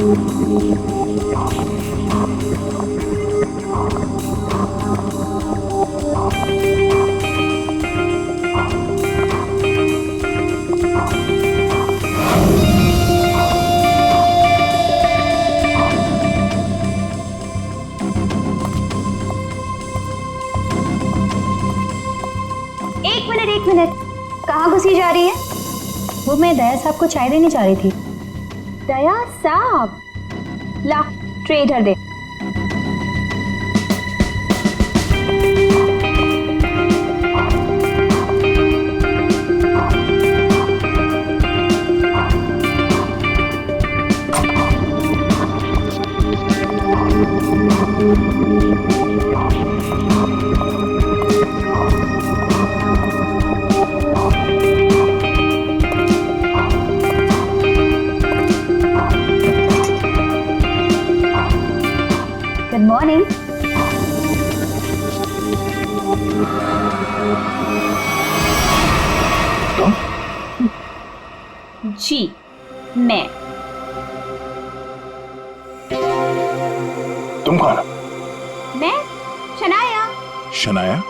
एक मिनट, कहाँ घुसी जा रही है? वो मैं दया साहब को चाय देने जा रही थी। दया साहब, ला ट्रे इधर दे। Good morning. जी मैं। तुम कौन? मैं शनाया। शनाया?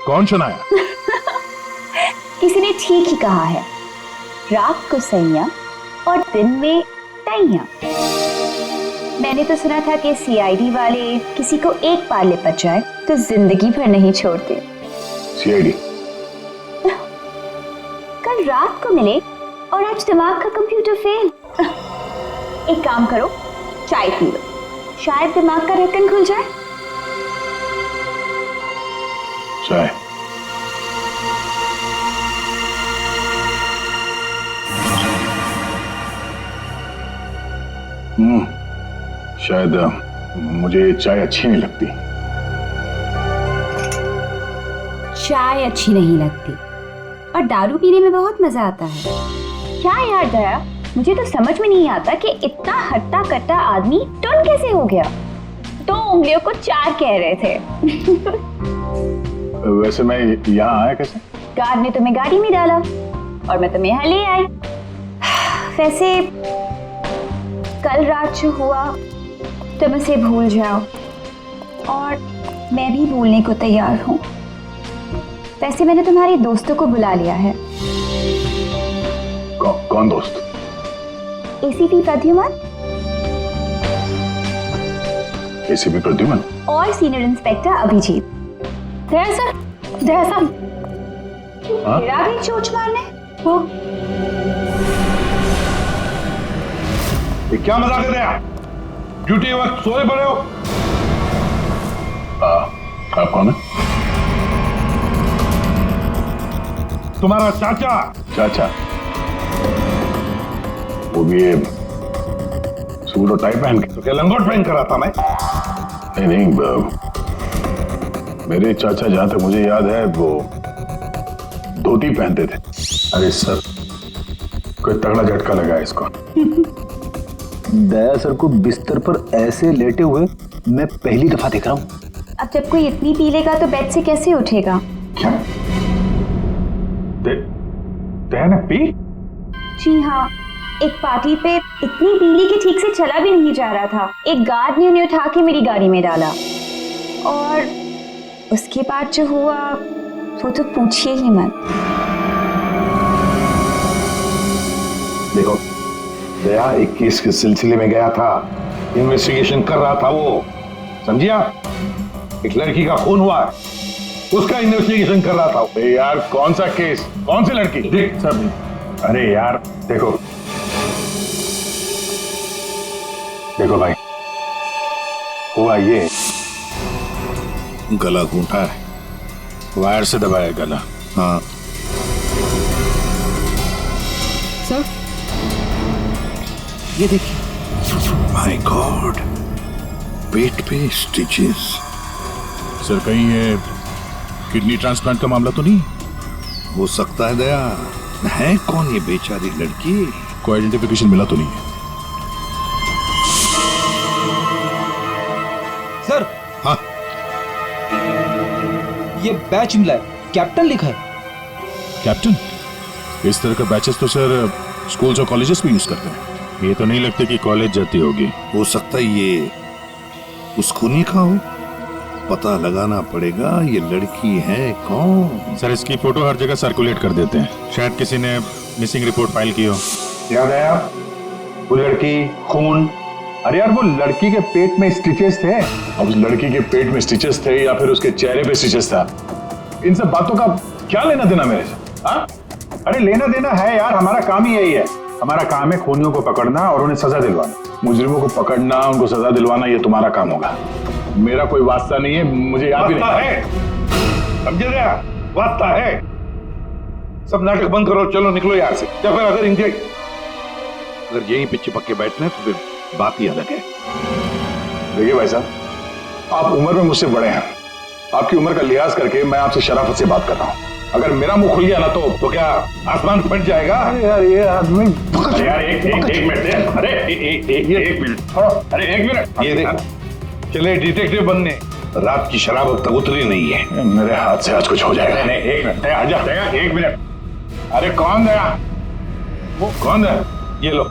कौन शनाया? किसी ने ठीक ही कहा है, रात को सैया और दिन में तैया। मैंने तो सुना था कि सीआईडी वाले किसी को एक बार लिपट जाए तो जिंदगी भर नहीं छोड़ते। सीआईडी? कल रात को मिले और आज दिमाग का कंप्यूटर फेल। एक काम करो, चाय पी लो, शायद दिमाग का ढक्कन खुल जाए। चाय? शायद मुझे चाय अच्छी नहीं लगती। चाय अच्छी नहीं लगती और दारू पीने में बहुत मजा आता है। क्या यार दया, मुझे तो समझ में नहीं आता कि इतना हट्टा कट्टा आदमी टुन कैसे हो गया। 2 उंगलियों को 4 कह रहे थे। वैसे मैं यहाँ आया कैसे? गार्ड ने तुम्हें गाड़ी में डाला और मैं तुम्हें यहाँ ले आई। वैसे कल रात जो हुआ तुम इसे भूल जाओ और मैं भी भूलने को तैयार हूँ। वैसे मैंने तुम्हारे दोस्तों को बुला लिया है। कौन दोस्त? एसीपी प्रद्युमन। एसीपी प्रद्युमन और सीनियर इंस्पेक्टर अभिजीत। दया सर, दया साहब, मेरा भी चोट मारने हो। ये क्या मजाक कर रहे हैं? ड्यूटी वक्त सोए पड़े हो? आप कौन है? तुम्हारा चाचा। चाचा? वो भी ये सूट और टाई पहन के? तो क्या लंगोट पहन कर आता मैं? नहीं, मेरे चाचा जहां तक मुझे याद है वो धोती पहनते थे। अरे सर, कोई तगड़ा झटका लगा है इसको। दया सर को बिस्तर पर ऐसे लेटे हुए मैं पहली दफा देख रहा हूँ। अब जब कोई इतनी पी लेगा तो बेड से कैसे उठेगा? क्या? दया ने पी? जी हाँ, एक पार्टी पे इतनी पीली कि ठीक से चला भी नहीं जा रहा था। एक गार्ड ने उन्हें उठा के मेरी गाड़ी में डाला और उसके बाद जो हुआ वो तो पूछिए ही मत। देखो, दया एक केस के सिलसिले में गया था, इन्वेस्टिगेशन कर रहा था वो, समझिया? एक लड़की का खून हुआ है, उसका इन्वेस्टिगेशन कर रहा था। यार कौन सा केस, कौन सी लड़की? देख सब, अरे यार देखो भाई, हुआ ये, गला घूंटा है, वायर से दबाया गला। हाँ सर, ये देखिए। माय गॉड, पेट पे स्टिचेस। सर कहीं ये किडनी ट्रांसप्लांट का मामला तो नहीं? हो सकता है दया। है कौन ये बेचारी लड़की? कोई आइडेंटिफिकेशन मिला तो नहीं है? सर, हाँ, ये बैच मिला है, कैप्टन लिखा है। कैप्टन? इस तरह का बैचेस तो सर स्कूल्स और कॉलेजेस में यूज करते हैं। ये तो नहीं लगता कि कॉलेज जाती होगी। हो सकता है ये उस खूनी का हो। पता लगाना पड़ेगा ये लड़की है कौन। सर इसकी फोटो हर जगह सर्कुलेट कर देते हैं, शायद किसी ने मिसिंग रिपोर्ट फाइल की हो। याद आया वो लड़की, खून। अरे यार वो लड़की के पेट में स्टिचेस थे। अब उस लड़की के पेट में स्टिचेस थे या फिर उसके चेहरे पे स्टिचेस था, इन सब बातों का क्या लेना देना मेरे से? हाँ? अरे लेना देना है यार, हमारा काम ही यही है। हमारा काम है खूनियों को पकड़ना और उन्हें सजा दिलवाना। मुजरिमों को पकड़ना, उनको सजा दिलवाना, ये तुम्हारा काम होगा। मेरा कोई वास्ता नहीं है, मुझे याद भी नहीं है। समझे रहा? वास्ता है। सब नाटक बंद करो, चलो निकलो यहाँ से। या फिर अगर यहीं पे चिपक के बैठना है तो फिर बात ही अलग है। देखिए भाई साहब, आप उम्र में मुझसे बड़े हैं। आपकी उम्र का लिहाज करके मैं आपसे शराफत से बात कर रहा हूँ। अगर मेरा मुंह खुल गया ना तो क्या आसमान फट जाएगा? अरे यार ये आदमी, अरे यार एक मिनट दे। अरे एक मिनट, अरे एक मिनट। ये देख, चले डिटेक्टिव बनने। रात की शराब अब तक उतरी नहीं है। मेरे हाथ से आज कुछ हो जाएगा। नहीं एक मिनट, आजा दया, एक मिनट। अरे कौन दया? वो कौन है? ये लो,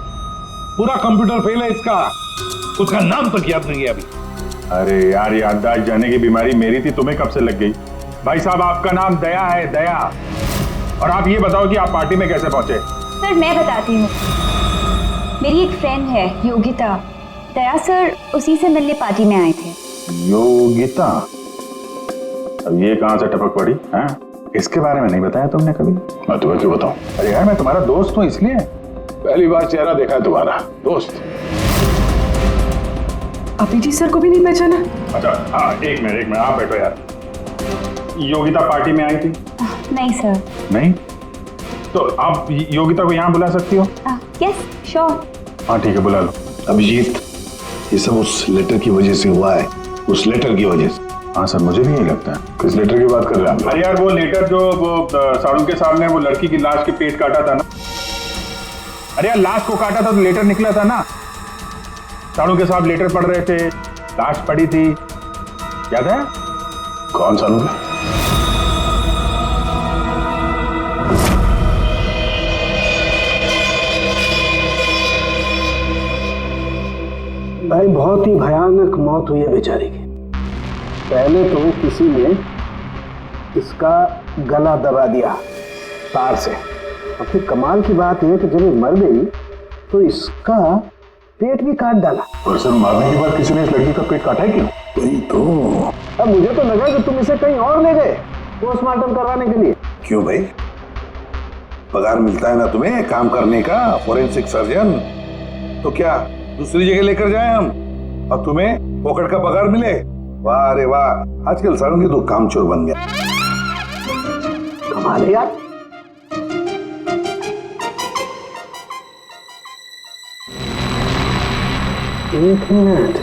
पूरा कंप्यूटर फेल है इसका। उसका नाम तक याद नहीं है अभी। अरे यार याददाश्त जाने की बीमारी मेरी थी, तुम्हें कब से लग गई? भाई साहब आपका नाम दया है, दया। और आप ये बताओ कि आप पार्टी में कैसे पहुंचे? सर मैं बताती हूँ। मेरी एक फ्रेंड है योगिता, दया सर उसी से मिलने पार्टी में आए थे। योगिता? अब ये कहां से टपक पड़ी है? इसके बारे में नहीं बताया तुमने कभी? मैं तुम्हें क्यों बताऊं? अरे यार मैं तुम्हारा दोस्त हूँ, इसलिए पहली बार चेहरा देखा है तुम्हारा। दोस्त? अभी जी सर को भी नहीं पहचाना? अच्छा हाँ, एक मिनट आप बैठो यार। योगिता पार्टी में आई थी? नहीं सर। नहीं? तो आप योगिता को यहाँ बुला सकती हो? Yes sure. हाँ ठीक है, बुला लो। अभिजीत, ये सब उस लेटर की वजह से हुआ है। उस लेटर की वजह से। हाँ सर, मुझे भी यही लगता है। किस लेटर की बात कर रहे हैं? अरे यार वो लेटर जो वो साड़ू के साहब ने वो लड़की की लाश के पेट काटा था ना। अरे यार लाश को काटा था तो लेटर निकला था ना। साड़ू के साहब लेटर पढ़ रहे थे, लाश पड़ी थी, याद है? कौन साड़ू के? भाई बहुत ही भयानक मौत हुई है बेचारी की। पहले तो किसी ने इसका गला दबा दिया तार से, और फिर कमाल की बात यह कि जब ये मर गई तो इसका पेट भी काट डाला। और सर मारने के बाद किसी ने इस लड़की का पेट काटा है क्यों? वही तो। अब मुझे तो लगा कि तुम इसे कहीं और ले गए पोस्टमार्टम करवाने के लिए। क्यों भाई? पगार मिलता है ना तुम्हें काम करने का, फोरेंसिक सर्जन। तो क्या दूसरी जगह लेकर जाए हम और तुम्हें पॉकेट का पगार मिले? वाह रे वाह, आजकल साड़ू तो कामचोर बन गया। कमाल है यार। एक मिनट,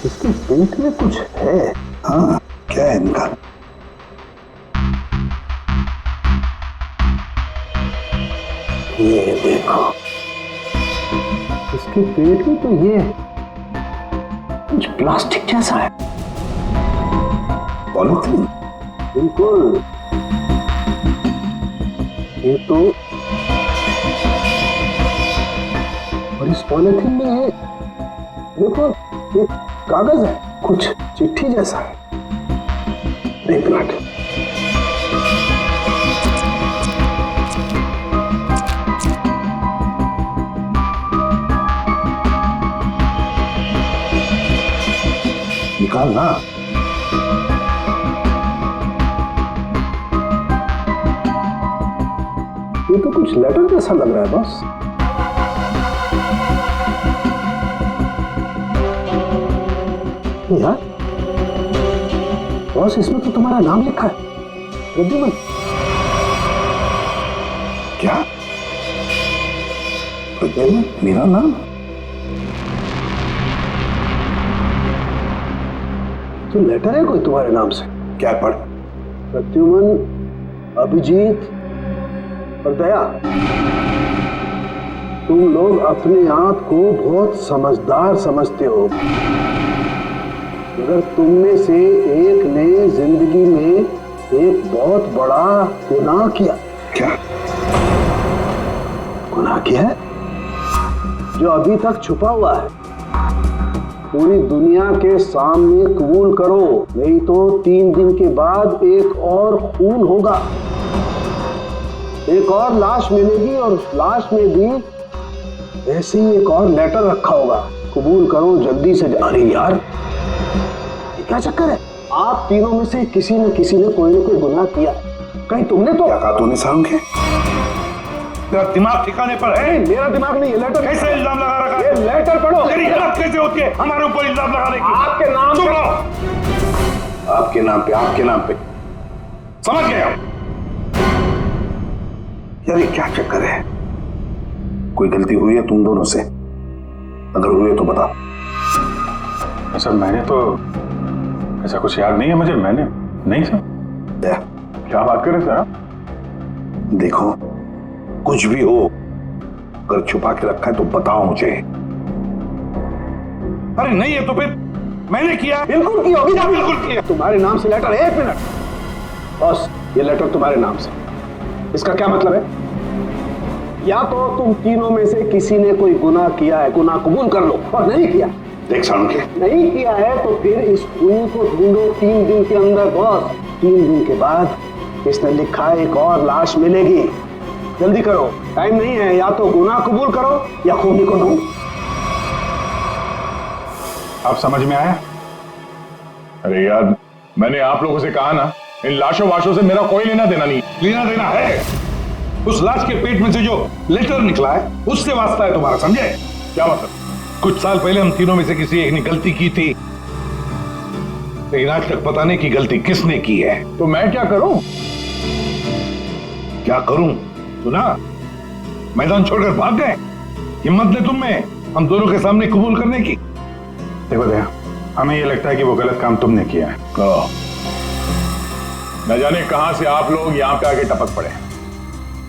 इसके पेट में कुछ है। हाँ क्या है इनका? ये देखो, इसके पेट में तो ये कुछ प्लास्टिक जैसा है। पॉलीथीन? बिल्कुल। ये तो, और इस पॉलीथीन में है देखो एक कागज है, कुछ चिट्ठी जैसा है। एक मिनट, निकाल ना। ये तो कुछ लेटर जैसा लग रहा है बॉस। यार बॉस, इसमें तो तुम्हारा नाम लिखा है, प्रद्युमन। क्या? प्रद्युमन? मेरा नाम? तो लेटर है कोई तुम्हारे नाम से? क्या पढ़? प्रद्युमन, अभिजीत और दया, तुम लोग अपने आप को बहुत समझदार समझते हो, मगर तुम में से एक ने जिंदगी में एक बहुत बड़ा गुनाह किया। क्या गुनाह किया है? जो अभी तक छुपा हुआ है पूरी दुनिया के सामने कबूल करो, नहीं तो 3 दिन के बाद एक और खून होगा, एक और लाश मिलेगी और उस लाश में भी ऐसे ही एक और लेटर रखा होगा। कबूल करो जल्दी से। अरे यार ये क्या चक्कर है? आप तीनों में से किसी न कोई न कोई गुनाह किया। कहीं तुमने तो क्या कहा तूने साहब के? तेरा दिमाग ठिकाने पर है? मेरा दिमाग नहीं, ये लेटर कैसे इल्जाम लगा रखा ये है? लेटर पढ़ो। तेरी हिम्मत कैसे होती है हमारे ऊपर इल्जाम लगाने की? आपके नाम चुप पे। रहो। आपके नाम पे समझ गए हम। यार ये क्या चक्कर है? कोई गलती हुई है तुम दोनों से? अगर हुई है तो बता। सर मैंने तो ऐसा कुछ याद नहीं है मुझे। मैंने नहीं सर। क्या बात कर रहे सर आप? देखो कुछ भी हो अगर छुपा के रखा है तो बताओ मुझे। अरे नहीं है तो फिर मैंने किया। बिल्कुल की होगी ना? बिल्कुल किया। तुम्हारे नाम से लेटर। 1 मिनट बस, ये लेटर तुम्हारे नाम से। इसका क्या मतलब है? या तो तुम तीनों में से किसी ने कोई गुनाह किया है, गुनाह कबूल कर लो, और नहीं किया। देख साणुखे, नहीं किया है तो फिर इस खून को ढूंढो 3 दिन के अंदर बॉस। 3 दिन के बाद इसने लिखा है एक और लाश मिलेगी। जल्दी करो, टाइम नहीं है। या तो गुनाह कबूल करो या खूनी को ढूंढो। आप समझ में आया? अरे यार मैंने आप लोगों से कहा ना, इन लाशों वाशों से मेरा कोई लेना देना नहीं। लेना देना है। उस लाश के पेट में से जो लेटर निकला है उससे वास्ता है तुम्हारा, समझे? क्या मतलब? कुछ साल पहले हम तीनों में से किसी एक ने गलती की थी, लेकिन आज तक पता नहीं कि गलती किसने की है। तो मैं क्या करूं? क्या करूं? सुना, मैदान छोड़कर भाग गए। हिम्मत ने तुम में हम दोनों के सामने कबूल करने की। देखो दया, हमें ये लगता है कि वो गलत काम तुमने किया है। न जाने कहां से आप लोग यहां पे आके टपक पड़े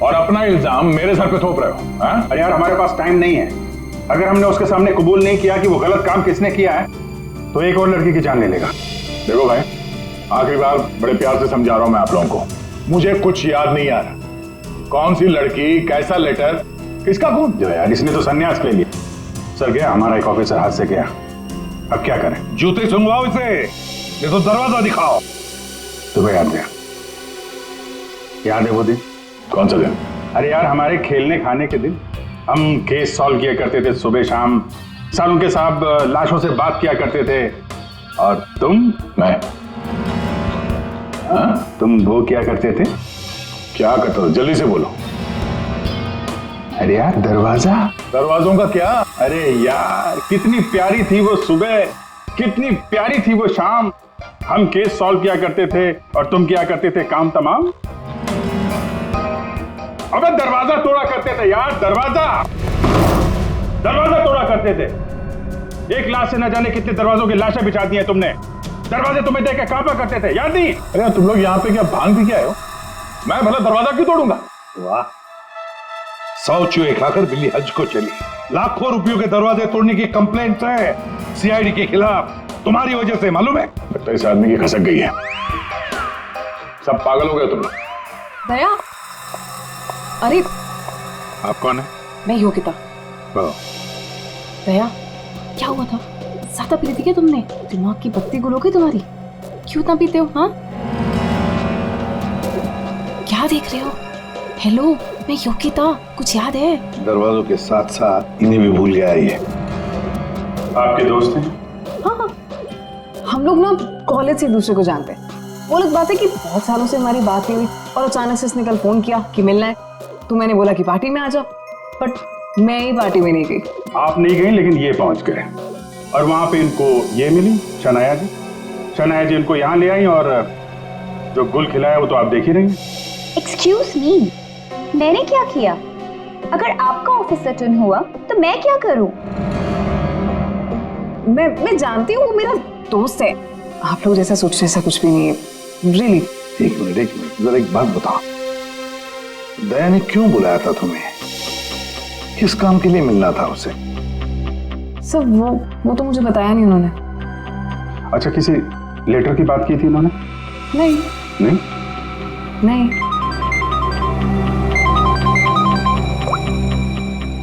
और अपना इल्जाम मेरे सर पे थोप रहे हो। हाँ? अरे यार हमारे पास टाइम नहीं है। अगर हमने उसके सामने कबूल नहीं किया कि वो गलत काम किसने किया है तो एक और लड़की की जान ले लेगा। देखो भाई, आखिरी बार बड़े प्यार से समझा रहा हूं मैं आप लोगों को। मुझे कुछ याद नहीं आ रहा। कौन सी लड़की, कैसा लेटर, किसका खून? जो यार इसने तो संन्यास ले लिया। सर गया, हमारा एक ऑफिसर हाथ से गया। अब क्या करें? जूते सुंघवाओ इसे, ये तो दरवाजा दिखाओ। तुम्हें याद है? याद है वो दिन? कौन सा दिन? अरे यार हमारे खेलने खाने के दिन हम केस सॉल्व किया करते थे सुबह शाम। सालों के साहब लाशों से बात किया करते थे। और मैं? तुम वो क्या करते थे? क्या करता था? जल्दी से बोलो। अरे यार दरवाजा। दरवाजों का क्या? अरे यार कितनी प्यारी थी वो सुबह, कितनी प्यारी थी वो शाम। हम केस सॉल्व किया करते थे और तुम किया करते थे काम तमाम। अबे दरवाजा तोड़ा करते थे यार, दरवाजा तोड़ा करते थे। एक लाश से न जाने कितने दरवाजों की लाशें बिछा दी हैं तुमने। दरवाजे तुम्हें देख के कांपा करते थे, याद नहीं? अरे तुम लोग यहाँ पे क्या भांग पी के आए हो? मैं भला दरवाजा क्यों तोड़ूंगा? वाह, 100 चूहे खाकर बिल्ली हज को चली। लाखों रुपयों के दरवाजे तोड़ने की कंप्लेंट है सीआईडी के खिलाफ, तुम्हारी वजह से, मालूम है? लगता है इस आदमी की खसक गई है। सब पागल हो गए तुम लोग। दया, अरे आप कौन है? मैं योगिता। दया, क्या हुआ था? ज्यादा पी थी क्या तुमने? दिमाग की बत्ती गुल हो गई तुम्हारी? क्यों इतना पीते हो? हाँ, क्या देख रहे हो? हेलो, मैं योगिता। कुछ याद है? दरवाजों के साथ साथ इन्हें भी भूल गया ये। आपके दोस्त हैं? हाँ, हम लोग ना कॉलेज से एक दूसरे को जानते हैं। वो लोग बात है कि बहुत सालों से हमारी बात नहीं हुई और अचानक से इसने कल फोन किया कि मिलना है। तो मैंने बोला कि पार्टी में आ जाओ, बट मैं ही पार्टी में नहीं गई। आप नहीं गई लेकिन ये पहुंच गए और वहां पे इनको ये मिली शनाया जी। शनाया जी इनको यहाँ ले आई और जो गुल खिलाया वो तो आप देख ही रही हैं। एक्सक्यूज मी, मैंने क्या किया? अगर आपका ऑफिसर टर्न हुआ तो मैं क्या करूं? मैं जानती हूँ वो मेरा दोस्त है। आप लोग जैसा सोच रहे ऐसा कुछ भी नहीं है, रियली। एक मिनट, जरा एक बात बताओ, दया ने क्यों बुलाया था तुम्हें? किस काम के लिए मिलना था उसे? सर वो तो मुझे बताया नहीं उन्होंने। अच्छा, किसी लेटर की बात की थी उन्होंने? नहीं नहीं? नहीं।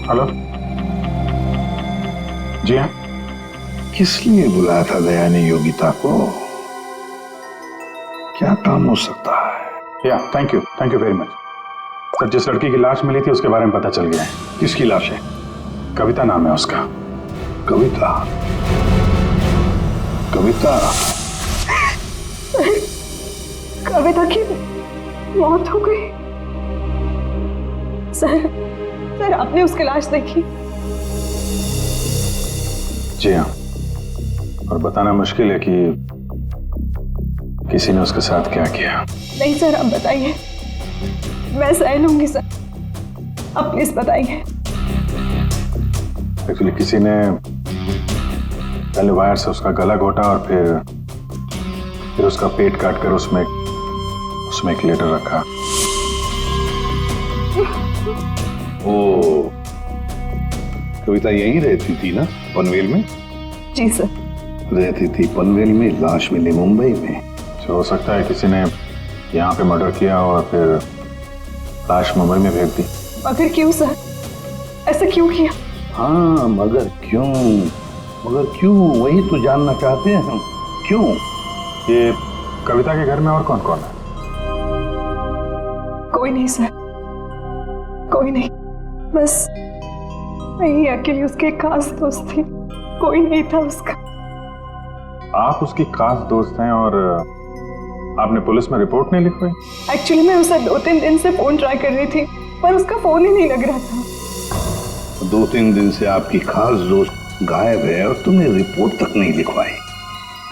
हेलो, जी हाँ। किस लिए बुलाया था दया ने योगिता को? क्या काम हो सकता है? या thank you very much sir. जिस लड़की की लाश मिली थी उसके बारे में पता चल गया है। किसकी लाश है? कविता नाम है उसका। कविता? कविता? कविता की मौत हो गई? सर आपने उसकी लाश देखी? जी हाँ, और बताना मुश्किल है कि किसी ने उसके साथ क्या किया। नहीं सर, आप बताइए, मैं सह लूंगी सर, आप प्लीज बताइए। एक्चुअली किसी ने पहले वायर से उसका गला घोटा और फिर उसका पेट काट कर उसमें एक लेटर रखा। ओ, कविता यहीं रहती थी ना, पनवेल में? जी सर। रहती थी पनवेल में, लाश मिली मुंबई में। तो हो सकता है किसी ने यहाँ पे मर्डर किया और फिर लाश मुंबई में भेज दी। मगर क्यों सर, ऐसा क्यों किया? हाँ, मगर क्यों वही तो जानना चाहते हैं हम। क्यों? ये कविता के घर में और कौन कौन है? कोई नहीं सर, कोई नहीं, बस मैं ही अकेली उसके खास दोस्त थी, कोई नहीं था उसका। आप उसकी खास दोस्त हैं और आपने पुलिस में रिपोर्ट नहीं लिखवाई? एक्चुअली मैं उसे 2-3 दिन से फोन ट्राई कर रही थी, पर उसका फोन ही नहीं लग रहा था। 2-3 दिन से आपकी खास दोस्त गायब है और तुमने रिपोर्ट तक नहीं लिखवाई,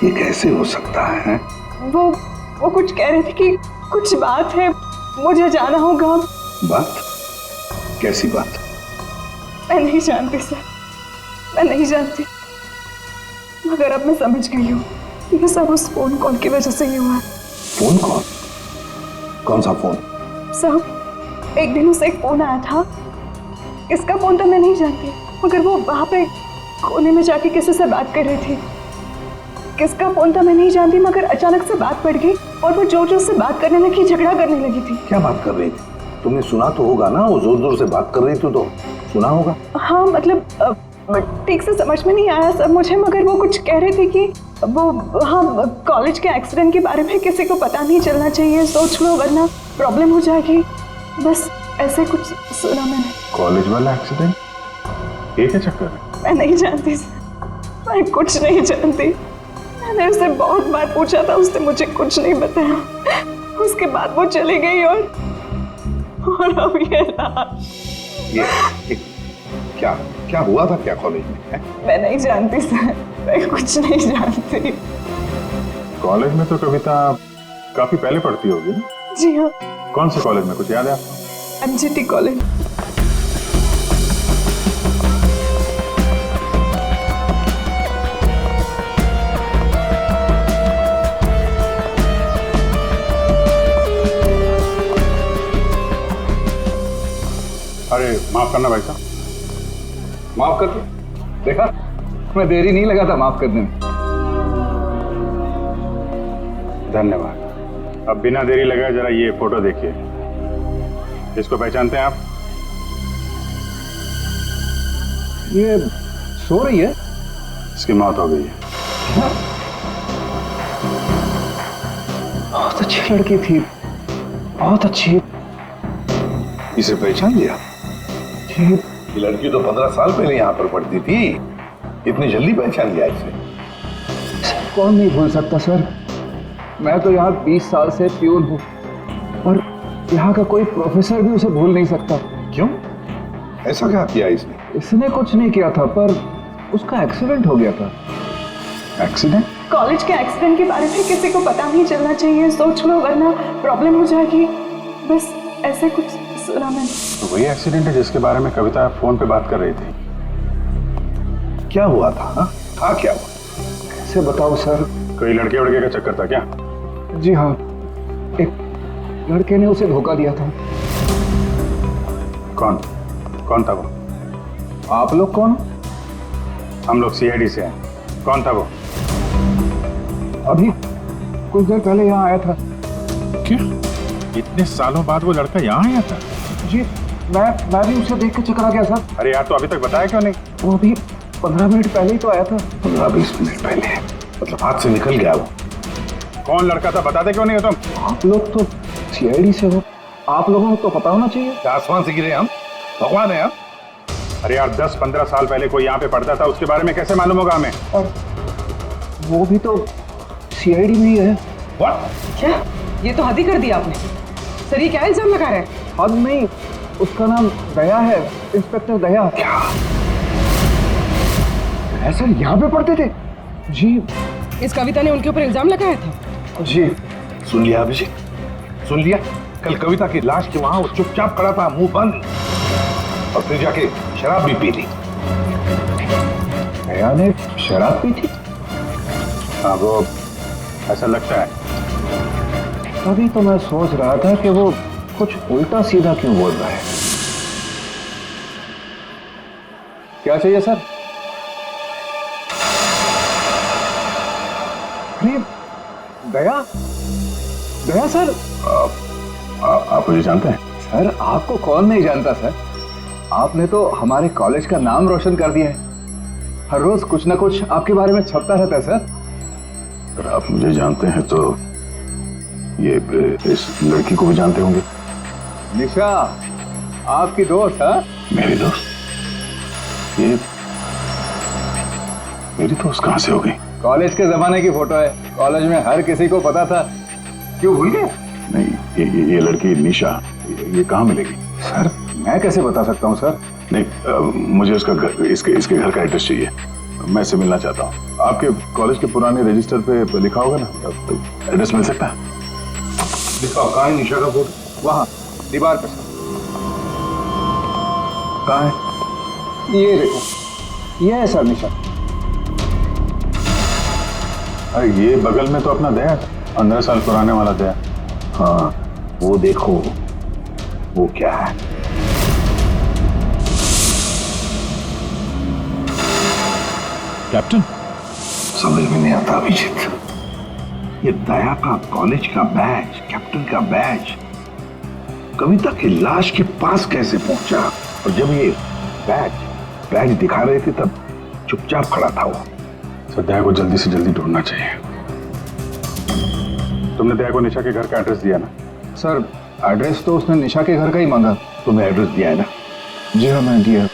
ये कैसे हो सकता है? वो कुछ कह रहे थे कि कुछ बात है, मुझे जाना होगा। बात? कैसी बात? मैं नहीं जानती सर, मैं नहीं जानती, मगर अब मैं समझ गई हूँ ये सब उस फोन कॉल की वजह से ही हुआ। Phone call? कौन सा फोन? सर, एक दिन उसे एक फोन आया था, इसका फोन तो मैं नहीं जानती, मगर वो वहां पे कोने में जाके किसी से बात कर रही थी। किसका फोन था मैं नहीं जानती, मगर अचानक से बात बढ़ गई और वो जोर जोर से बात करने लगी, झगड़ा करने लगी थी। क्या बात कर रही थी? तुमने सुना तो होगा ना, वो जोर जोर से बात कर रही थी तो सुना होगा। हाँ, मतलब ठीक से समझ में नहीं आया सब मुझे, मगर वो कुछ कह रहे थे कि वो हाँ कॉलेज के एक्सीडेंट के बारे में किसी को पता नहीं चलना चाहिए, सोच लो वरना प्रॉब्लम हो जाएगी, बस ऐसे कुछ सुना मैंने। कॉलेज वाला एक्सीडेंट? ये क्या चक्कर है? मैं नहीं जानती, मैं कुछ नहीं जानती। मैंने उससे बहुत बार पूछा था, उसने मुझे कुछ नहीं बताया। उसके बाद वो चली गई और अब ये क्या हुआ था क्या कॉलेज में? मैं नहीं जानती सर, मैं कुछ नहीं जानती। कॉलेज में तो कविता काफी पहले पढ़ती होगी ना? जी हाँ। कौन से कॉलेज में, कुछ याद है आपको? MGT college. अरे माफ करना भाई साहब। माफ कर दो। देखा, मैं देरी नहीं लगा था माफ करने में। धन्यवाद। अब बिना देरी लगाए जरा ये फोटो देखिए। इसको पहचानते हैं आप? ये सो रही है? इसकी मौत हो गई है। बहुत अच्छी लड़की थी, बहुत अच्छी। इसे पहचान लिया? ये लड़की तो 15 साल पहले यहाँ पर पढ़ती थी, इतनी जल्दी पहचान लिया इसे? कौन नहीं भूल सकता सर, मैं तो यहाँ 20 साल से प्यून हूँ और यहाँ का कोई प्रोफेसर भी उसे भूल नहीं सकता। क्यों? ऐसा क्या किया इसने? इसने कुछ नहीं किया था, पर उसका एक्सीडेंट हो गया था। एक्सीडेंट? कॉलेज के एक्सीडेंट के बारे में किसी को पता नहीं चलना चाहिए, सोच लो वरना प्रॉब्लम हो जाएगी, बस ऐसे कुछ सुना मैंने। तो वही एक्सीडेंट है जिसके बारे में कविता फोन पे बात कर रही थी। क्या हुआ था? हाँ, था क्या हुआ? कैसे बताओ सर? कोई लड़के वड़के का चक्कर था क्या? जी हाँ, एक लड़के ने उसे धोखा दिया था। कौन था वो? आप लोग कौन? हम लोग CID से हैं। कौन था वो? अभी कुछ देर पहले यहाँ आया था। क्या? इतने सालों बाद वो लड़का यहाँ आया था? जी, मैं भी उसे देख के चकरा गया सर। अरे यार, तो अभी तक बताया क्यों नहीं? वो अभी 15 मिनट पहले ही तो आया था। 15-20 मिनट पहले, मतलब हाथ से निकल गया वो। कौन लड़का था बताते क्यों नहीं हो तुम? आप लोग तो सीआईडी से हो, आप लोगों को तो पता होना चाहिए। क्या आसमान से गिरे हम? भगवान है हम? अरे यार 10-15 साल पहले कोई यहाँ पे पढ़ता था, उसके बारे में कैसे मालूम होगा हमें? और वो भी तो सीआईडी में ही है। What? क्या? ये तो हद ही कर दिया आपने। सर ये क्या इल्जाम लगा रहे हैं? हद नहीं, उसका नाम दया है, इंस्पेक्टर दया। क्या? दया सर यहाँ पे पढ़ते थे? जी इस कविता ने उनके ऊपर इल्जाम लगाया था। जी। सुन लिया अभिषेक, सुन लिया? कल कविता की लाश के वहां वो चुपचाप खड़ा था, मुंह बंद, और फिर जाके शराब भी पी ली। दया ने शराब पी थी? हाँ वो ऐसा लगता है। तभी तो मैं सोच रहा था कि वो कुछ उल्टा सीधा क्यों बोल रहा है। क्या चाहिए सर? अरे दया, दया सर। आप मुझे जानते हैं? सर आपको कौन नहीं जानता सर, आपने तो हमारे कॉलेज का नाम रोशन कर दिया है। हर रोज कुछ ना कुछ आपके बारे में छपता रहता है सर। अगर आप मुझे जानते हैं तो ये इस लड़की को भी जानते होंगे। निशा आपकी दोस्त है? मेरी दोस्त? ये मेरी दोस्त कहाँ से हो गई? कॉलेज के जमाने की फोटो है, कॉलेज में हर किसी को पता था। क्यों भूल गए? नहीं ये लड़की निशा, ये कहाँ मिलेगी? सर मैं कैसे बता सकता हूँ सर? नहीं मुझे उसका घर, इसके घर का एड्रेस चाहिए, मैं इससे मिलना चाहता हूँ। आपके कॉलेज के पुराने रजिस्टर पे लिखा होगा ना, तो एड्रेस मिल सकता है? दिखाओ, कहाँ है निशा का फोटो? वहाँ दीवार पे सर। कहाँ है? ये देखो, ये है सर निशा। अरे ये बगल में तो अपना दया, 15 साल पुराने वाला दया। हाँ वो देखो, वो क्या है? कैप्टन? समझ में नहीं आता अभिजीत, ये दया का कॉलेज का बैज, कैप्टन का बैज कविता की लाश के पास कैसे पहुंचा? और जब ये बैज दिखा रहे थे तब चुपचाप खड़ा था वो। सर दया को जल्दी से जल्दी ढूंढना चाहिए। तुमने दया को निशा के घर का एड्रेस दिया ना? सर एड्रेस तो उसने निशा के घर का ही मांगा। तुम्हें एड्रेस दिया है ना? जी हाँ मैं दिया।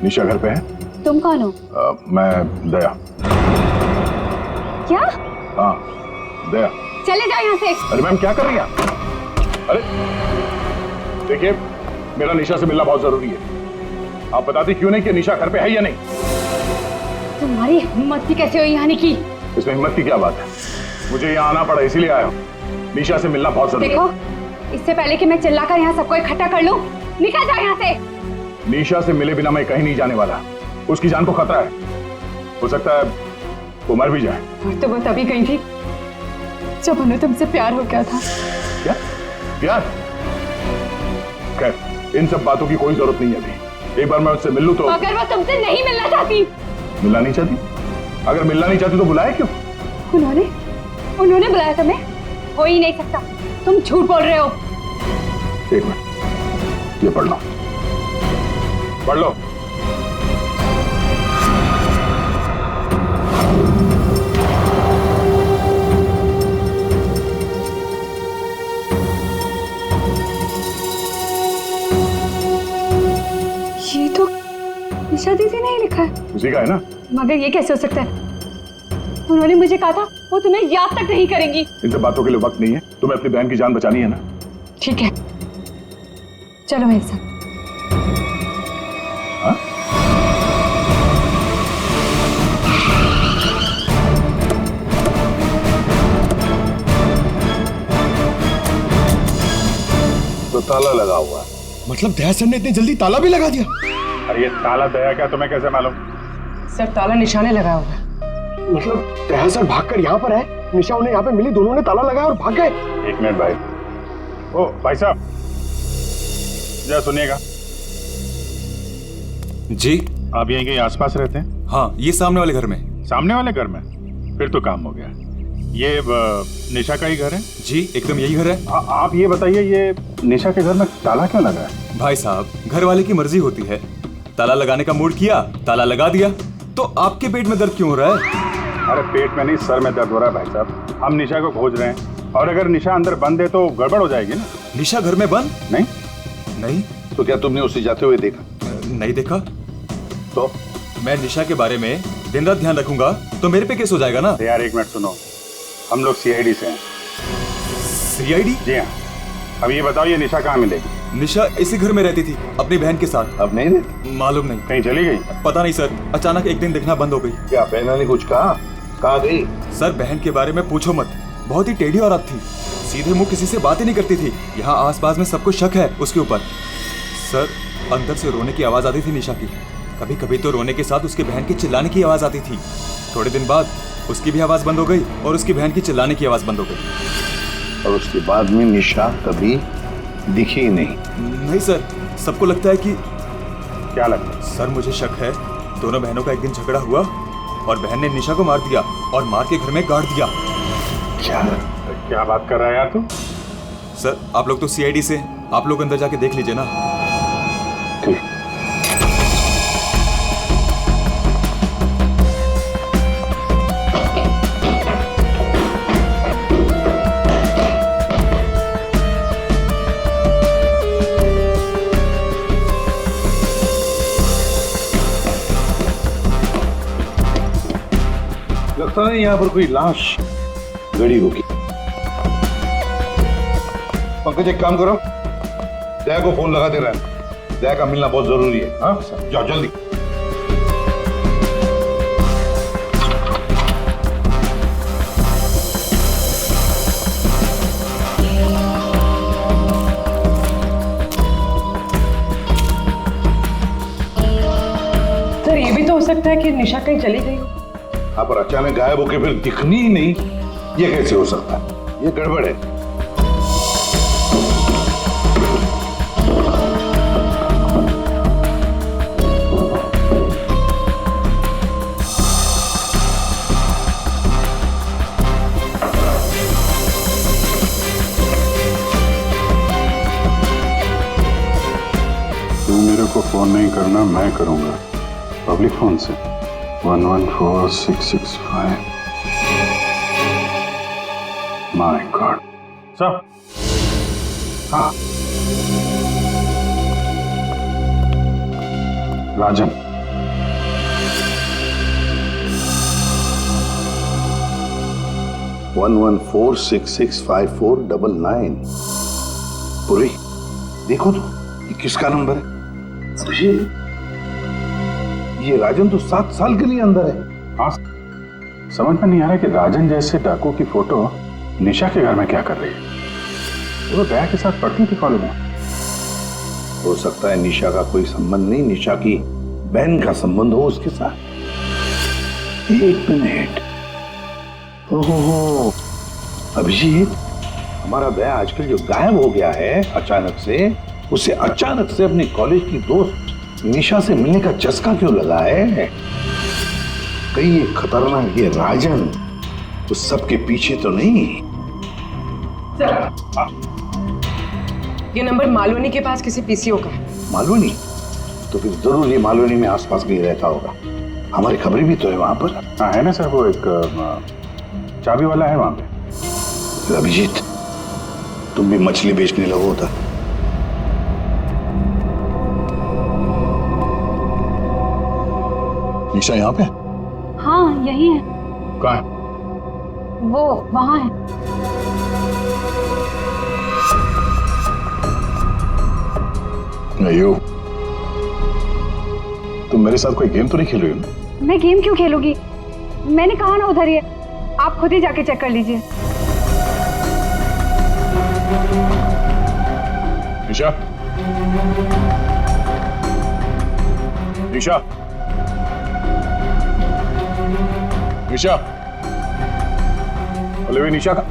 निशा घर पे है? तुम कौन हो? मैं दया। क्या? हाँ दया। चले जाओ यहाँ से। अरे मैम क्या कर रही हैं? अरे देखिए मेरा निशा से मिलना बहुत जरूरी है, आप बताती क्यों नहीं कि निशा घर पे है या नहीं? तुम्हारी हिम्मत भी कैसे हुई आने की? इसमें हिम्मत की क्या बात है, मुझे यहाँ आना पड़ा इसीलिए आया हूँ। निशा से मिलना बहुत जरूरी है। देखो इससे पहले कि मैं चिल्लाकर यहाँ सबको इकट्ठा कर लूं, निकल जाओ यहाँ से। निशा से मिले बिना मैं कहीं नहीं जाने वाला, उसकी जान को खतरा है, हो सकता है वो मर भी जाए। और तो वो तभी गई थी जब उन्हें तुमसे प्यार हो गया था। क्या प्यार? खैर इन सब बातों की कोई जरूरत नहीं है अभी, एक बार मैं उससे मिल लूं तो। अगर वो तुमसे नहीं मिलना चाहती? मिलना नहीं चाहती? अगर मिलना नहीं चाहती तो बुलाया क्यों? उन्होंने बुलाया तुम्हें? हो ही नहीं सकता, तुम झूठ बोल रहे हो। एक मिनट, ये पढ़ लो, पढ़ लो। ये तो निशा दीदी ने ही लिखा है। उसी का है ना? मगर ये कैसे हो सकता है? उन्होंने मुझे कहा था वो तुम्हें याद तक नहीं करेंगी। इन सब बातों के लिए वक्त नहीं है, तुम्हें अपनी बहन की जान बचानी है ना? ठीक है चलो मेरे साथ। हाँ? तो ताला लगा हुआ है। मतलब दया सर ने इतनी जल्दी ताला भी लगा दिया? अरे ये ताला दया क्या, तुम्हें कैसे मालूम? सर ताला निशाने लगाया हुआ है। मतलब दया सर भागकर यहाँ पर है, निशा उन्हें यहाँ पे मिली, दोनों ने ताला लगाया और भाग गए। एक मिनट भाई, ओ भाई साहब जरा सुनिएगा। जी। आप यहीं कहीं आसपास रहते हैं? हाँ, ये सामने वाले घर में। सामने वाले घर में? फिर तो काम हो गया। ये निशा का ही घर है? जी, एकदम यही घर है। आप ये बताइए, ये निशा के घर में ताला क्यों लगा है? भाई साहब, घर वाले की मर्जी होती है। ताला लगाने का मूड किया, ताला लगा दिया। तो आपके पेट में दर्द क्यों हो रहा है? अरे पेट में नहीं, सर में दर्द हो रहा है भाई साहब। हम निशा को खोज रहे हैं और अगर निशा अंदर बंद है तो गड़बड़ हो जाएगी ना। निशा घर में बंद? नहीं। नहीं? तो क्या तुमने उसे जाते हुए देखा? नहीं देखा। तो मैं निशा के बारे में दिन रात ध्यान रखूंगा तो मेरे पे केस हो जाएगा ना। यार एक मिनट सुनो, हम लोग सीआईडी से हैं। सीआईडी? जी हाँ। अब ये बताओ, ये निशा कहाँ मिलेगी? निशा इसी घर में रहती थी अपनी बहन के साथ। अब नहीं रहती? मालूम नहीं। कहीं चली गई? पता नहीं सर, अचानक एक दिन दिखना बंद हो गई। क्या बहना ने कुछ कहा? कहाँ गई? सर बहन के बारे में पूछो मत, बहुत ही टेढ़ी औरत थी। सीधे मुंह किसी से बात ही नहीं करती थी। यहाँ आसपास में सबको शक है उसके ऊपर। सर अंदर से रोने की आवाज आती थी निशा की। कभी कभी तो रोने के साथ उसकी बहन की चिल्लाने की आवाज आती थी। थोड़े दिन बाद उसकी भी आवाज बंद हो गई और उसकी बहन की चिल्लाने की आवाज बंद हो गई। और उसके बाद में निशा कभी दिखी नहीं? नहीं सर, सबको लगता है कि। क्या लगता है? सर मुझे शक है दोनों बहनों का एक दिन झगड़ा हुआ और बहन ने निशा को मार दिया और मार के घर में गाड़ दिया। क्या बात कर रहा है यार तू? सर आप लोग तो सीआईडी से, आप लोग अंदर जाके देख लीजिए ना। ठीक। लगता है यहाँ पर कोई लाश गड़ी होगी। पंकज एक काम करो, दया को फोन लगा दे रहा है। दया का मिलना बहुत जरूरी है। हाँ जाओ जल्दी। सर ये भी तो हो सकता है कि निशा कहीं चली गई हो। हाँ पर अचानक गायब होके फिर दिखनी ही नहीं, ये कैसे हो सकता है? ये गड़बड़ है। तू मेरे को फोन नहीं करना, मैं करूंगा पब्लिक फोन से। 114665। My God. सर। हाँ राजन। वन 114665499। पूरी देखो तो ये किसका नंबर है? ये राजन तो 7 साल के लिए अंदर है। हाँ, समझ में नहीं आ रहा कि राजन जैसे डाकू की फोटो निशा के घर में क्या कर रही है। वो दया के साथ पढ़ती थी कॉलेज में। हो सकता है निशा का कोई संबंध नहीं, निशा की बहन का संबंध हो उसके साथ। एक मिनट। ओहो अभिजीत, हमारा दया आजकल जो गायब हो गया है अचानक से, उसे अचानक से अपनी कॉलेज की दोस्त निशा से मिलने का चस्का क्यों लगा है? कहीं ये खतरनाक ये राजन उस सब के पीछे तो नहीं? ये नंबर मालवनी के पास किसी पीसीओ का है। मालवनी? तो फिर जरूर ये मालवनी में आसपास कहीं रहता होगा। हमारी खबरें भी तो है वहां पर। हाँ है ना सर, वो एक चाबी वाला है वहां पे। अभिजीत तुम भी मछली बेचने लगो उधर। निशा यहाँ पे? हाँ यही है। कहाँ है? वो वहाँ है। अयो, तुम मेरे साथ कोई गेम तो नहीं खेल रही हो ना? मैं गेम क्यों खेलूंगी? मैंने कहा ना उधर ही है, आप खुद ही जाके चेक कर लीजिए। निशा, निशा, निशा, पल्लवी, निशा का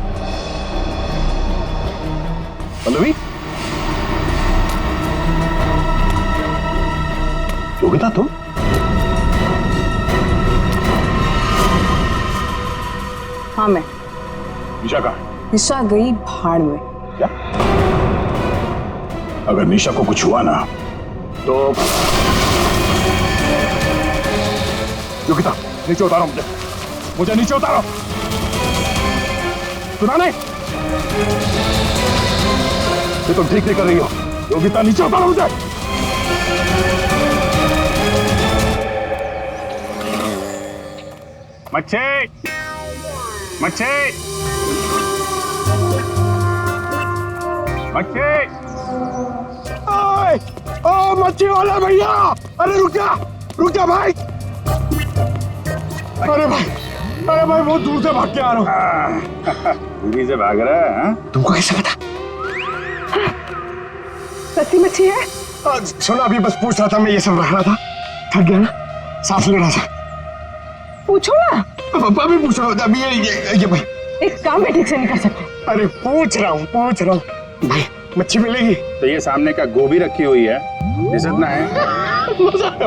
पल्लवी। तो योगिता तुम? हाँ मैं। निशा कहाँ? निशा गई भाड़ में। क्या? अगर निशा को कुछ हुआ ना तो योगिता नीचे उतारो मुझे नीचे उतारो। सुना नहीं? ये तुम ठीक नहीं कर रही हो। योगिता नीचे उतारो मुझे। मच्छी मच्छी मच्छी। ओ मच्छी वाला भैया, अरे रुक जा भाई। अरे भाई बहुत दूर से भाग के आ रहा हूँ। दूरी से भाग रहा है? हाँ? तुमको कैसे पता? सच्ची मच्छी है? सुना, अभी बस पूछ रहा था, मैं ये सब रख रहा था, थक गया ना, सांस ले रहा था। पूछो ना। अभी पूछ रहा हूँ, अभी ये भाई एक काम भी ठीक से नहीं कर सकते। अरे पूछ रहा हूँ भाई, मच्छी मिलेगी? तो ये सामने का गोभी रखी हुई है, इतना है।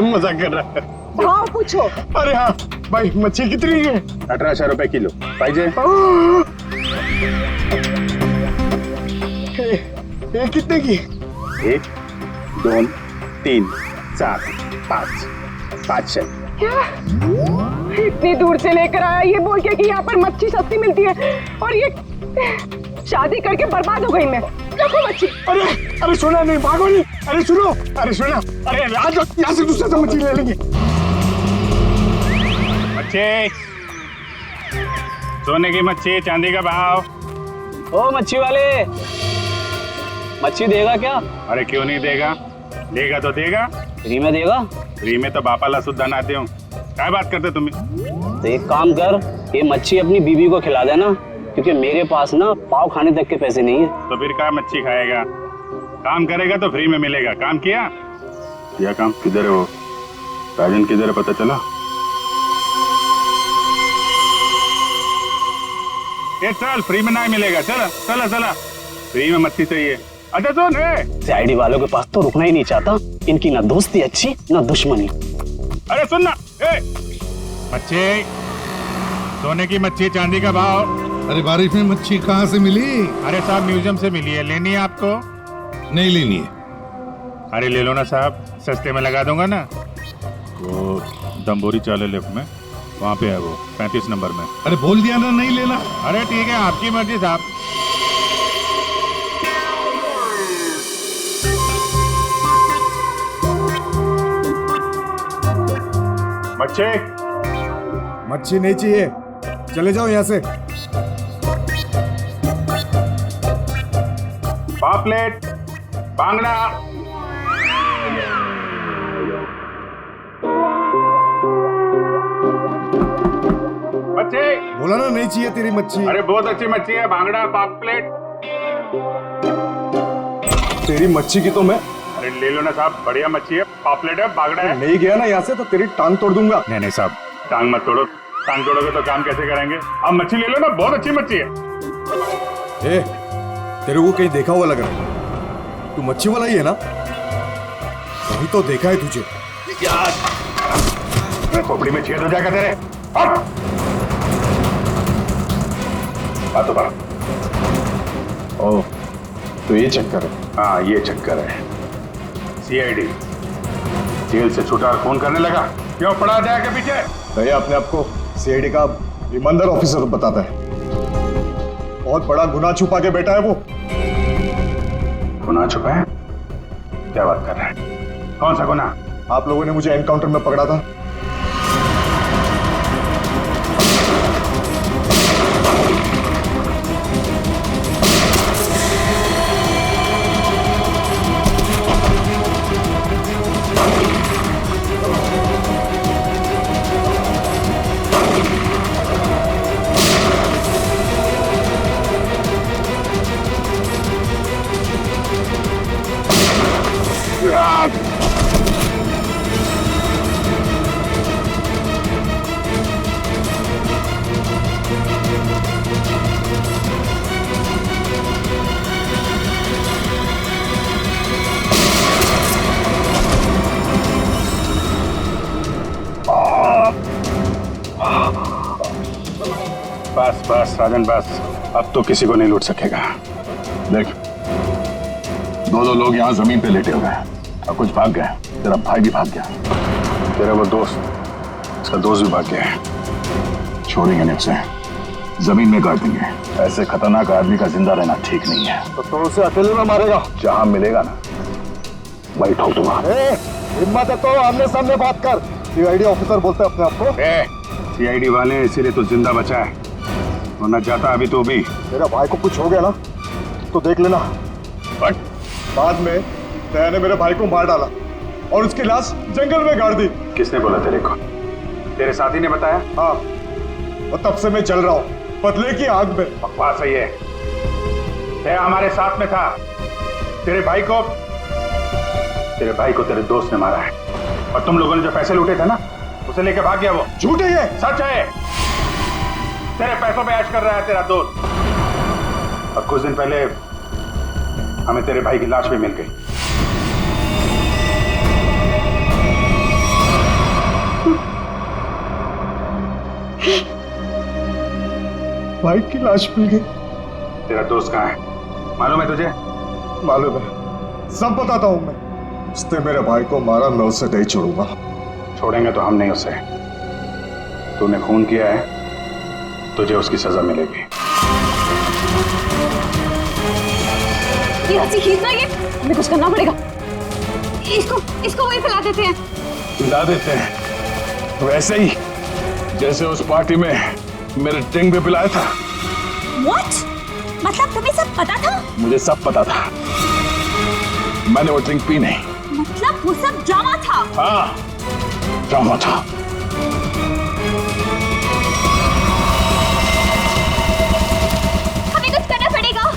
मजाक कर रहा है। हाँ पूछो। अरे हाँ भाई, मच्छी कितनी है? 1800 रुपए किलो। पाइजे? ये कितने की? 1 2 3 4 5 500। क्या इतनी दूर से लेकर आया ये बोल के कि यहाँ पर मच्छी सस्ती मिलती है, और ये शादी करके बर्बाद हो गई मैं। देखो मच्छी। अरे सुना नहीं, भागो नहीं। अरे सुनो, अरे आज यहाँ से दूसरे से मच्छी ले लेंगे। मच्छी, सोने की मच्छी, चांदी का भाव। ओ मच्छी वाले, मच्छी देगा क्या? अरे क्यों नहीं देगा, देगा तो देगा। फ्री में देगा? फ्री में तो बापाला सुद्धा नाते हो। क्या बात करते तुम? तो एक काम कर, ये मच्छी अपनी बीवी को खिला देना, क्योंकि मेरे पास ना पाव खाने तक के पैसे नहीं है। तो फिर क्या मच्छी खाएगा? काम करेगा तो फ्री में मिलेगा। काम किया काम? किधर है वो राजन, किधर है पता चला? ये चल, फ्री में नहीं मिलेगा। चला फ्री में मच्छी चाहिए। अच्छा सुन, सीआईडी वालों के पास तो रुकना ही नहीं चाहता, इनकी ना दोस्ती अच्छी ना दुश्मनी। अरे सुन ना, मच्छी, सोने की मच्छी, चांदी का भाव। अरे बारिश में मच्छी कहाँ से मिली? अरे साहब म्यूजियम से मिली है, लेनी है आपको? नहीं लेनी है। अरे ले लो ना साहब, सस्ते में लगा दूंगा ना। वो दम्बोरी चाले लेफ्ट में, वहाँ पे है वो 35 नंबर में। अरे बोल दिया ना नहीं लेना। अरे ठीक है, आपकी मर्जी साहब। मच्छी नहीं चाहिए, चले जाओ यहाँ से। पापलेट, बांगड़ा। मच्छी बोला ना नहीं चाहिए तेरी मच्छी। अरे बहुत अच्छी मच्छी है, बांगड़ा, पापलेट। तेरी मच्छी की तो मैं। अरे ले लो ना साहब, बढ़िया मच्छी है, पापलेट है, बांगड़ा है। नहीं गया ना यहाँ से तो तेरी टांग तोड़ दूंगा। नहीं साहब, टांग मत तोड़ो। टांग तोड़ोगे तो काम कैसे करेंगे? आप मच्छी ले लो ना, बहुत अच्छी मच्छी है। तेरे को कहीं देखा हुआ लग रहा है, तू मच्छी वाला ही है ना? वही तो देखा है तुझे। खोपड़ी में छेद हो जाएगा तेरे। बात तो ओह, तो ये चक्कर है। हाँ ये चक्कर है। सीआईडी जेल से छूटा और फोन करने लगा, क्यों पड़ा जाएगा पीछे? भैया अपने आप को सीआईडी का ईमानदार ऑफिसर बताता है, बहुत बड़ा गुनाह छुपा के बैठा है वो। गुनाह छुपा है? क्या बात कर रहा है? कौन सा गुनाह? आप लोगों ने मुझे एनकाउंटर में पकड़ा था। बस बस राजन बस, अब तो किसी को नहीं लूट सकेगा। देख, दो लोग यहाँ जमीन पे लेटे हुए हैं और कुछ भाग गए। तेरा भाई भी भाग गया, तेरा वो दोस्त, उसका दोस्त भी भाग गया है। छोड़ेंगे नहीं उसे, जमीन में गाड़ देंगे। ऐसे खतरनाक आदमी का जिंदा रहना ठीक नहीं है। तो उसे अकेले में मारेगा? जहां मिलेगा ना वही ठोक दूंगा। हिम्मत है तो आमने सामने बात कर। सीआईडी ऑफिसर बोलते अपने आप को। सीआईडी वाले इसीलिए तो जिंदा बचा है, वरना जाता अभी तो भी। मेरा भाई को कुछ हो गया ना तो देख लेना। बट बाद में दया ने मेरे भाई को मार डाला और उसकी लाश जंगल में गाड़ दी। किसने बोला तेरे को? तेरे साथी ने बताया? हाँ, और तब से मैं चल रहा हूँ बदले की आग में। बकवास है ये। दया हमारे साथ में था। तेरे भाई को तेरे दोस्त ने मारा है, और तुम लोगों ने जो पैसे लूटे थे ना, उसे लेके भाग गया वो। झूठ है ये। सच है। तेरे पैसों पे ऐश कर रहा है तेरा दोस्त। और कुछ दिन पहले हमें तेरे भाई की लाश भी मिल गई। भाई की लाश मिल गई? तेरा दोस्त कहाँ है मालूम है तुझे? मालूम है, सब बताता हूं मैं। उसने मेरे भाई को मारा, मैं उसे नहीं छोड़ूंगा। छोड़ेंगे तो हम नहीं उसे। तूने खून किया है, तुझे उसकी सजा मिलेगी। ये रस्सी खींचना, ये हमें कुछ करना पड़ेगा। इसको वहीं फैला देते हैं। पिला देते हैं वैसे ही जैसे उस पार्टी में मेरे ड्रिंक पे पिलाया था। What? मतलब तुम्हें सब पता था? मुझे सब पता था, मैंने वो ड्रिंक पी नहीं। मतलब वो सब ड्रामा था? हाँ, ड्रामा था। हमें कुछ करना पड़ेगा।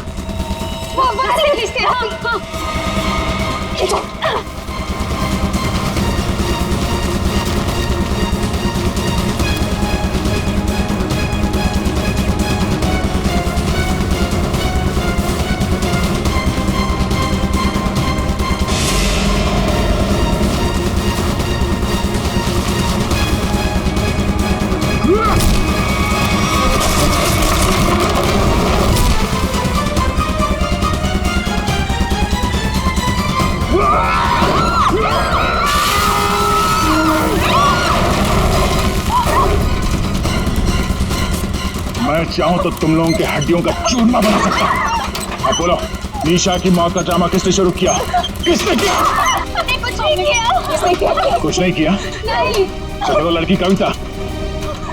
मैं चाहूं तो तुम लोगों के हड्डियों का चूरमा बना सकता हूं। अब बोलो, निशा की मौत का ड्रामा किसने शुरू किया? किसने किया? हमने कुछ नहीं किया। कुछ नहीं किया? नहीं। चलो वो लड़की कविता,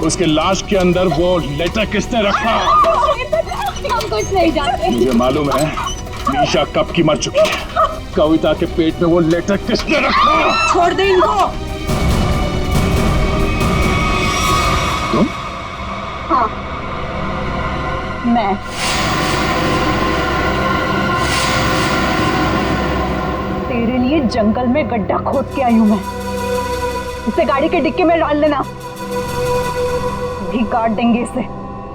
उसके लाश के अंदर वो लेटर किसने रखा? हम कुछ नहीं जानते। मुझे मालूम है निशा कब की मर चुकी है। कविता के पेट में वो लेटर किसने रखा? छोड़ दे इनको। तुम? हाँ, मैं। तेरे लिए जंगल में गड्ढा खोद के आई हूं मैं। इसे गाड़ी के डिक्की में डाल देना, भी काट देंगे इसे,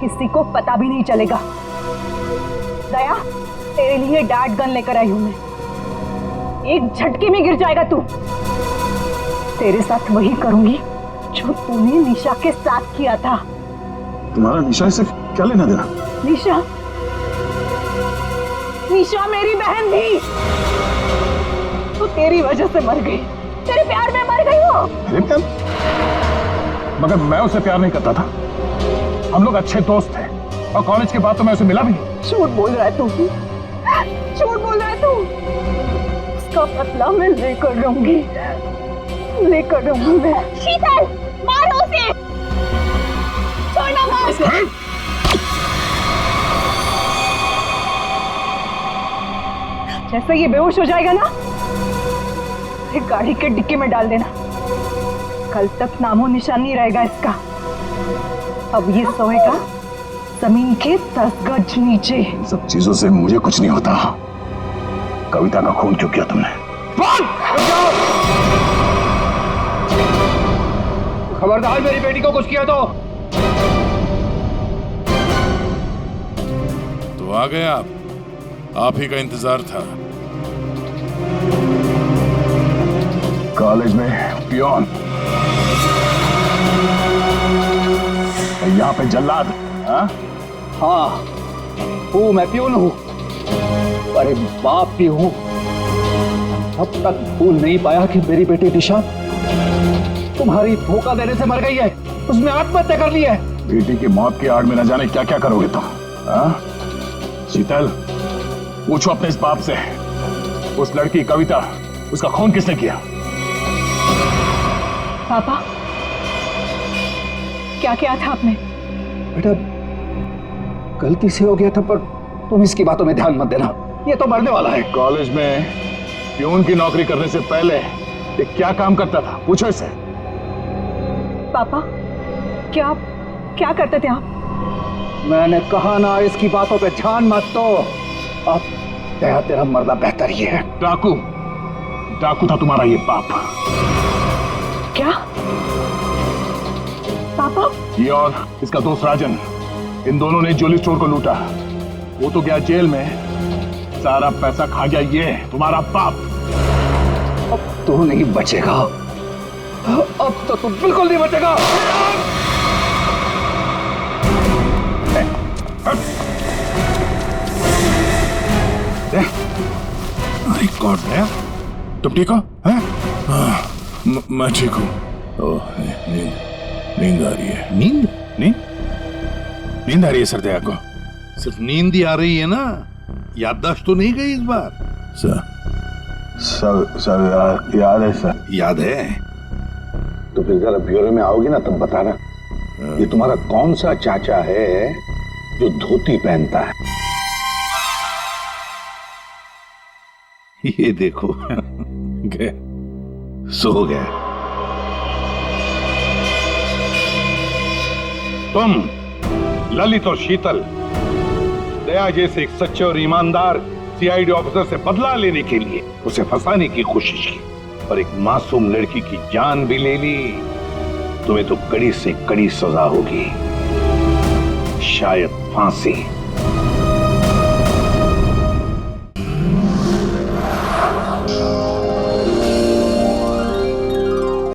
किसी को पता भी नहीं चलेगा। दया, तेरे लिए डैड गन लेकर आई हूं मैं। एक झटके में गिर जाएगा तू। तेरे साथ वही करूंगी जो तूने निशा के साथ किया था। तुम्हारा निशा से क्या लेना देना? निशा मेरी बहन थी, तो तेरी वजह से मर गई। तेरे प्यार में मर गई वो। मेरे प्यार? मगर मैं उसे प्यार नहीं करता था। हम लोग अच्छे दोस्त थे और कॉलेज के बाद तो मैं उसे मिला भी नहीं। झूठ बोल रहा है तू, झूठ बोल रहा है तू। उसका बदला मैं लेकर रहूंगी मैं। शीतल, मारो उसे। छोड़ना मत। जैसे ये बेहोश हो जाएगा ना, इसे गाड़ी के डिक्की में डाल देना। कल तक नामो निशान नहीं रहेगा इसका। अब ये सोएगा जमीन के 10 गज नीचे। इन सब चीजों से मुझे कुछ नहीं होता। कविता का खून क्यों किया तुमने? खबरदार, मेरी बेटी को कुछ किया तो आ गए आप ही का इंतजार था। कॉलेज में पियोन, यहाँ पे जल्लाद। हाँ? हाँ हूँ, मैं प्यून हूँ, पर एक बाप भी हूँ। अब तक भूल नहीं पाया कि मेरी बेटी दिशा तुम्हारी धोखा देने से मर गई है, उसने आत्महत्या कर ली है। बेटी की मौत की आड़ में न जाने क्या क्या करोगे तुम। हाँ? शीतल, पूछो अपने इस बाप से, उस लड़की कविता, उसका खून किसने किया? पापा, क्या किया था आपने? बेटा गलती से हो गया था, पर तुम इसकी बातों में ध्यान मत देना, ये तो मरने वाला है। कॉलेज में प्यून की नौकरी करने से पहले ये क्या काम करता था, पूछो इसे। पापा, क्या करते थे आप? मैंने कहा ना इसकी बातों पे ध्यान मत दो। अब तेरा मरना बेहतर ही है। डाकू था तुम्हारा ये बाप। क्या पापा? ये और इसका दोस्त राजन, इन दोनों ने ज्वेलरी स्टोर को लूटा। वो तो गया जेल में, सारा पैसा खा गया ये तुम्हारा बाप। अब तू नहीं बचेगा, अब तो तू बिल्कुल नहीं बचेगा। माय गॉड, तुम ठीक हो? मैं ठीक हूँ। नींद आ रही है। नींद आ रही है सर दया को। सिर्फ नींद ही आ रही है ना, याददाश्त तो नहीं गई इस बार? सर याद है सर। याद है तो फिर जरा ब्यूरो में आओगे ना तब बताना, ये तुम्हारा कौन सा चाचा है जो धोती पहनता है? ये देखो गए, सो गया। तुम ललित और शीतल दया जैसे एक सच्चे और ईमानदार सीआईडी ऑफिसर से बदला लेने के लिए उसे फंसाने की कोशिश की और एक मासूम लड़की की जान भी ले ली। तुम्हें तो कड़ी से कड़ी सजा होगी, शायद फांसी।